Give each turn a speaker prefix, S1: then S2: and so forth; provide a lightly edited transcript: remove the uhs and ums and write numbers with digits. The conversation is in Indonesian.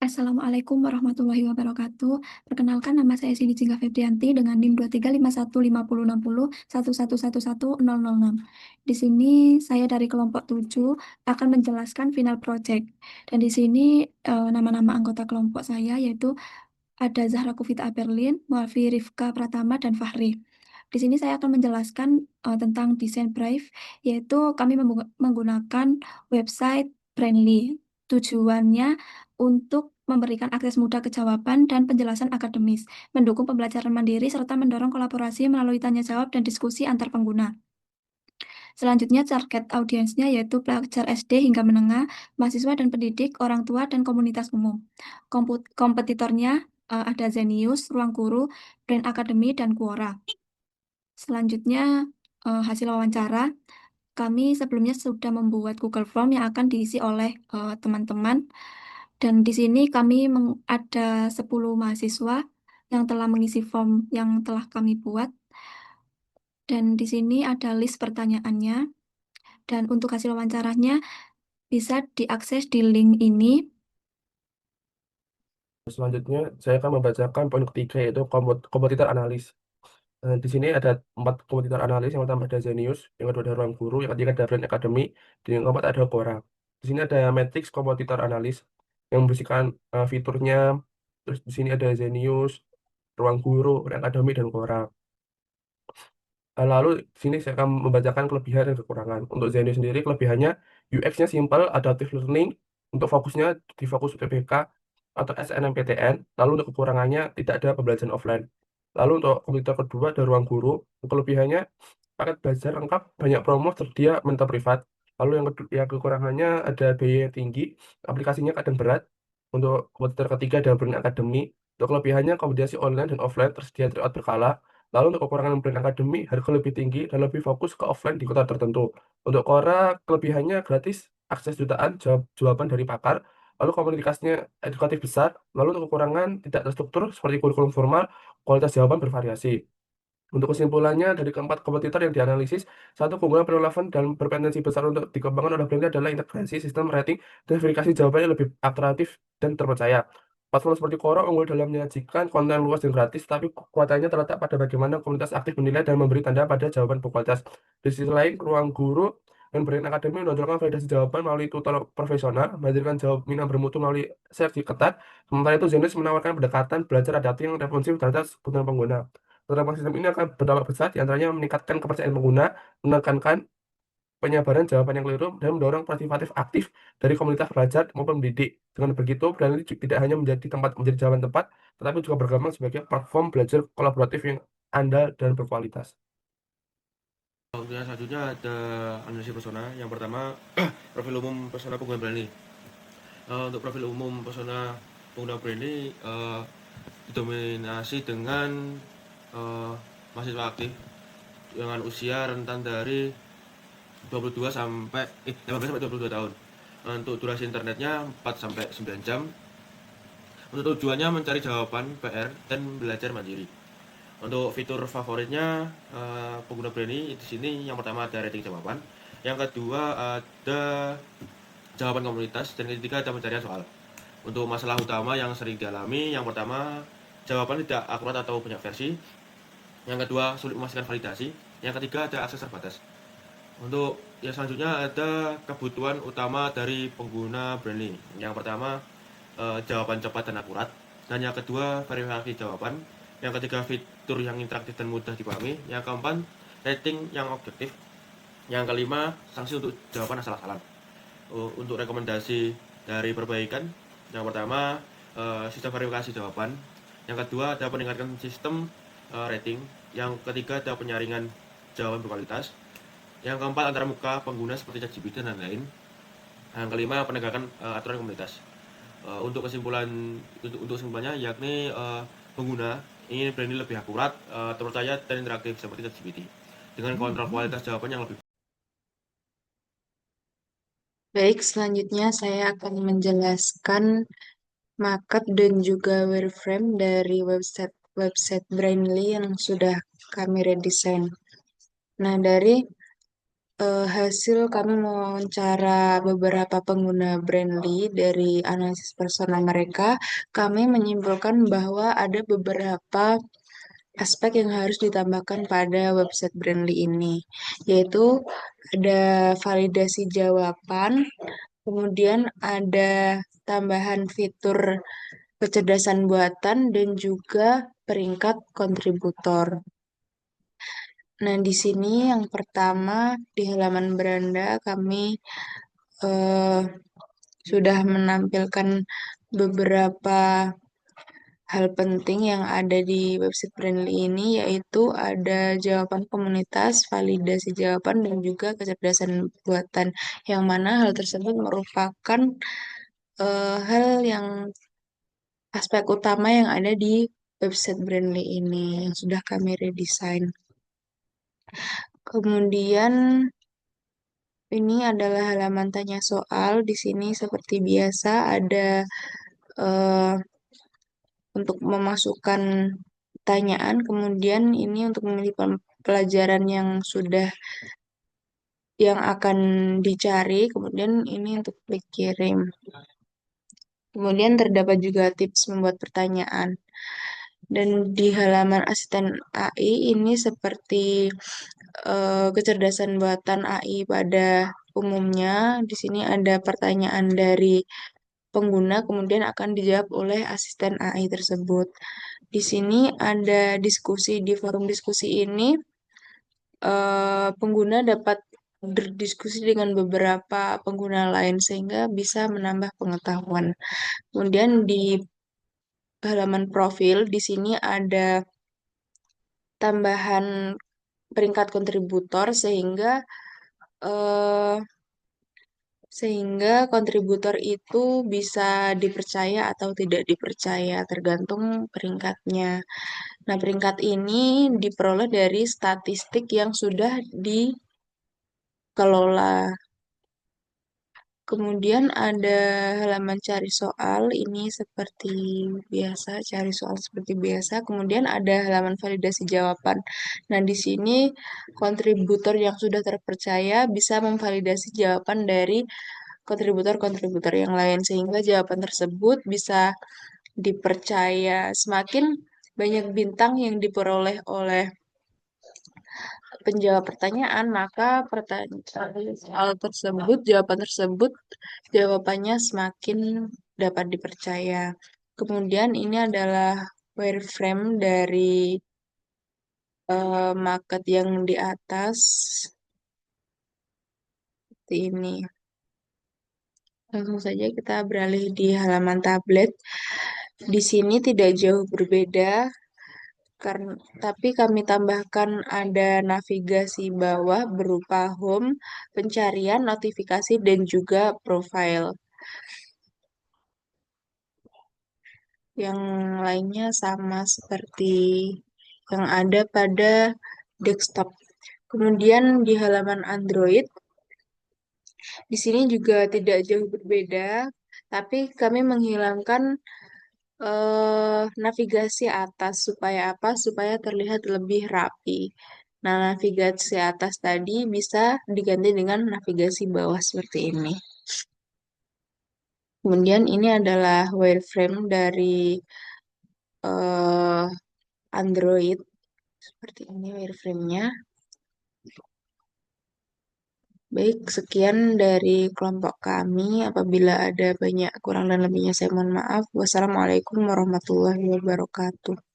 S1: Assalamualaikum warahmatullahi wabarakatuh. Perkenalkan nama saya Sini Jingga Febrianti dengan NIM 2351506011111006. Di sini saya dari kelompok 7 akan menjelaskan final project. Dan di sini nama-nama anggota kelompok saya yaitu ada Zahra Kufita Aberlin, Muafi Rifka Pratama, dan Fahri. Di sini saya akan menjelaskan tentang desain Brave, yaitu kami menggunakan website Brandly. Tujuannya untuk memberikan akses mudah ke jawaban dan penjelasan akademis, mendukung pembelajaran mandiri, serta mendorong kolaborasi melalui tanya jawab dan diskusi antar pengguna. Selanjutnya, target audiensnya yaitu pelajar SD hingga menengah, mahasiswa dan pendidik, orang tua, dan komunitas umum. Kompetitornya ada Zenius, Ruang Guru, Brain Academy, dan Quora. Selanjutnya, hasil wawancara. Kami sebelumnya sudah membuat Google Form yang akan diisi oleh teman-teman. Dan di sini kami ada 10 mahasiswa yang telah mengisi form yang telah kami buat. Dan di sini ada list pertanyaannya. Dan untuk hasil wawancaranya bisa diakses di link ini.
S2: Selanjutnya, saya akan membacakan poin ketiga yaitu kompetitor analis. Di sini ada 4 kompetitor analis. Yang pertama ada Zenius, yang kedua ada Ruang Guru, yang ketiga ada Brand Academy, dan yang keempat ada Quora. Di sini ada Matrix kompetitor analis yang membersihkan fiturnya. Terus di sini ada Zenius, Ruang Guru, Brand Academy, dan Quora. Lalu di sini saya akan membacakan kelebihan dan kekurangan. Untuk Zenio sendiri, kelebihannya UX-nya simple, adaptive learning, untuk fokusnya di fokus UTBK atau SNMPTN. Lalu untuk kekurangannya tidak ada pembelajaran offline. Lalu untuk komputer kedua ada ruang guru. Kelebihannya paket belajar lengkap, banyak promo, tersedia mentor privat. Lalu yang kekurangannya ada biaya yang tinggi, aplikasinya kadang berat. Untuk komputer ketiga ada Brain Academy. Untuk kelebihannya kombinasi online dan offline tersedia tryout berkala. Lalu untuk kekurangan Brand Academy, harga lebih tinggi dan lebih fokus ke offline di kota tertentu. Untuk Quora, kelebihannya gratis, akses jutaan, jawaban dari pakar, lalu komunikasinya edukatif besar, lalu untuk kekurangan tidak terstruktur seperti kurikulum formal, kualitas jawaban bervariasi. Untuk kesimpulannya, dari keempat kompetitor yang dianalisis, satu keunggulan paling relevan dan berpotensi besar untuk dikembangkan oleh brand adalah integrasi sistem rating dan verifikasi jawaban yang lebih alternatif dan terpercaya. Platform seperti Quora unggul dalam menyajikan konten luas dan gratis, tapi kekuatannya terletak pada bagaimana komunitas aktif menilai dan memberi tanda pada jawaban berkualitas. Di sisi lain, Ruang Guru dan Brain Academy menonjolkan validasi jawaban melalui tutor profesional, menghadirkan jawaban yang bermutu melalui sertifikat ketat. Sementara itu, Zenus menawarkan pendekatan belajar adaptif yang responsif terhadap kebutuhan pengguna. Penerapan sistem ini akan berdampak besar, di antaranya meningkatkan kepercayaan pengguna, menekankan penyebaran jawaban yang keliru, dan mendorong partisipatif aktif dari komunitas belajar maupun mendidik. Dengan begitu, brand ini tidak hanya menjadi jawaban tepat, tetapi juga berkembang sebagai platform belajar kolaboratif yang andal dan berkualitas.
S3: Untuk yang selanjutnya ada analisis persona. Yang pertama, profil umum persona pengguna brand ini. Untuk profil umum persona pengguna brand ini didominasi dengan mahasiswa aktif dengan usia rentan dari 22 sampai 15 sampai 22 tahun. Untuk durasi internetnya 4 sampai 9 jam. Untuk tujuannya mencari jawaban PR dan belajar mandiri. Untuk fitur favoritnya pengguna brand ini di sini yang pertama ada rating jawaban, yang kedua ada jawaban komunitas, dan ketiga ada pencarian soal. Untuk masalah utama yang sering dialami, yang pertama jawaban tidak akurat atau banyak versi, yang kedua sulit memastikan validasi, yang ketiga ada akses terbatas. Untuk yang selanjutnya ada kebutuhan utama dari pengguna Brandly. Yang pertama jawaban cepat dan akurat, dan yang kedua verifikasi jawaban, yang ketiga fitur yang interaktif dan mudah dipahami, yang keempat rating yang objektif, yang kelima sanksi untuk jawaban asal-asalan. Untuk rekomendasi dari perbaikan, yang pertama sistem verifikasi jawaban, yang kedua ada peningkatan sistem rating, yang ketiga ada penyaringan jawaban berkualitas, yang keempat antara muka pengguna seperti ChatGPT dan lain-lain, yang kelima penegakan aturan komunitas. Untuk kesimpulannya yakni pengguna ingin branding lebih akurat, terpercaya dan interaktif seperti ChatGPT dengan kontrol kualitas jawaban yang lebih.
S4: Baik, selanjutnya saya akan menjelaskan markup dan juga wireframe dari website Brainly yang sudah kami redesign. Nah, dari Hasil kami mewawancara beberapa pengguna Brandly dari analisis persona mereka, kami menyimpulkan bahwa ada beberapa aspek yang harus ditambahkan pada website Brandly ini, yaitu ada validasi jawaban, kemudian ada tambahan fitur kecerdasan buatan, dan juga peringkat kontributor. Nah, di sini yang pertama di halaman beranda kami eh, sudah menampilkan beberapa hal penting yang ada di website Brandly ini, yaitu ada jawaban komunitas, validasi jawaban, dan juga kecerdasan buatan, yang mana hal tersebut merupakan hal yang aspek utama yang ada di website Brandly ini yang sudah kami redesign. Kemudian ini adalah halaman tanya soal. Di sini seperti biasa ada eh, untuk memasukkan pertanyaan, kemudian ini untuk memilih pelajaran yang sudah yang akan dicari, kemudian ini untuk klik kirim. Kemudian terdapat juga tips membuat pertanyaan. Dan di halaman asisten AI ini seperti kecerdasan buatan AI pada umumnya. Di sini ada pertanyaan dari pengguna, kemudian akan dijawab oleh asisten AI tersebut. Di sini ada diskusi. Di forum diskusi ini, pengguna dapat berdiskusi dengan beberapa pengguna lain sehingga bisa menambah pengetahuan. Kemudian di halaman profil, di sini ada tambahan peringkat kontributor eh, sehingga kontributor itu bisa dipercaya atau tidak dipercaya tergantung peringkatnya. Nah, peringkat ini diperoleh dari statistik yang sudah dikelola. Kemudian ada halaman cari soal, ini seperti biasa, cari soal seperti biasa. Kemudian ada halaman validasi jawaban. Nah, di sini kontributor yang sudah terpercaya bisa memvalidasi jawaban dari kontributor-kontributor yang lain, sehingga jawaban tersebut bisa dipercaya. Semakin banyak bintang yang diperoleh oleh penjawab pertanyaan, maka pertanyaan soal tersebut, jawaban tersebut, jawabannya semakin dapat dipercaya. Kemudian ini adalah wireframe dari market yang di atas, seperti ini. Langsung saja kita beralih di halaman tablet. Di sini tidak jauh berbeda, karena, tapi kami tambahkan ada navigasi bawah berupa home, pencarian, notifikasi, dan juga profile. Yang lainnya sama seperti yang ada pada desktop. Kemudian di halaman Android, di sini juga tidak jauh berbeda, tapi kami menghilangkan navigasi atas supaya apa? Supaya terlihat lebih rapi. Nah, navigasi atas tadi bisa diganti dengan navigasi bawah seperti ini. Kemudian ini adalah wireframe dari eh, Android. Seperti ini wireframe-nya. Baik, sekian dari kelompok kami. Apabila ada banyak kurang dan lebihnya, saya mohon maaf. Wassalamualaikum warahmatullahi wabarakatuh.